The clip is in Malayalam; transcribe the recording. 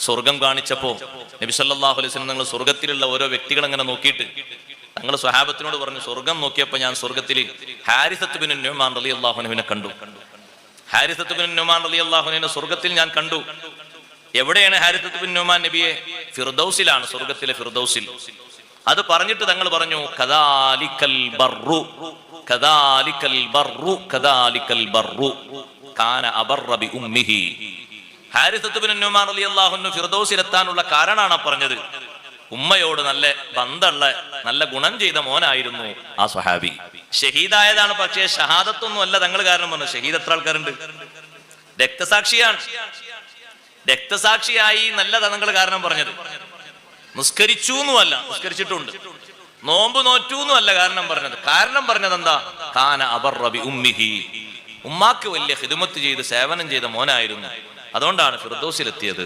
സ്വർഗം കാണിച്ചപ്പോ നബി സല്ലല്ലാഹു അലൈഹി വസല്ലം നിങ്ങൾ സ്വർഗത്തിലുള്ള ഓരോ വ്യക്തികൾ അങ്ങനെ നോക്കിയിട്ട് തങ്ങൾ സ്വഹാബത്തിനോട് പറഞ്ഞു, സ്വർഗം നോക്കിയപ്പോ ഞാൻ സ്വർഗത്തിൽ ഹാരിസത്ത് ബിൻ നുഅ്മാൻ റളിയല്ലാഹു അൻഹുവിനെ കണ്ടു. ഹാരിസത്ത് ബിൻ നുഅ്മാൻ റളിയല്ലാഹു അൻഹുവിനെ സ്വർഗത്തിൽ ഞാൻ കണ്ടു. എവിടെയാണ് ഹാരിസത്ത് ബിൻ നുഅ്മാൻ നബിയെ? ഫിർദൗസിലാണ്, സ്വർഗത്തിലെ ഫിർദൗസിൽ. അത് പറഞ്ഞിട്ട് തങ്ങൾ പറഞ്ഞു, കദാലിക്കൽ ബർറു കദാലിക്കൽ ബർറു കദാലിക്കൽ ബർറു കാന അബർറ ബി ഉമ്മിഹി. ഹാരിസത്ത് ബിൻ നുഅ്മാൻ റളിയല്ലാഹു അൻഹു ഫിർദൗസിലെത്താനുള്ള കാരണമാണ് പറഞ്ഞത്. ഉമ്മയോട് നല്ല ബന്ധമുള്ള നല്ല ഗുണം ചെയ്ത മോനായിരുന്നു ആ സ്വഹാബി. ഷഹീദായതാണ്, പക്ഷേ ഷഹാദത്തൊന്നും അല്ല തങ്ങൾ കാരണം പറഞ്ഞു. ഷഹീദ് എത്ര ആൾക്കാരുണ്ട്? രക്തസാക്ഷിയാണ്. രക്തസാക്ഷിയായി നല്ലതാ തങ്ങൾ കാരണം പറഞ്ഞത്. നിസ്കരിച്ചു എന്നുമല്ല, നിസ്കരിച്ചിട്ടുണ്ട്. നോമ്പ് നോറ്റു എന്നല്ല കാരണം പറഞ്ഞത്. കാരണം പറഞ്ഞത് എന്താ? കാന അബർറ ബി ഉമ്മിഹി, ഉമ്മാക്ക് വലിയ ഖിദ്മത്ത് ചെയ്ത് സേവനം ചെയ്ത മോനായിരുന്നു. അതുകൊണ്ടാണ് ഫിർദൗസിലെത്തിയത്.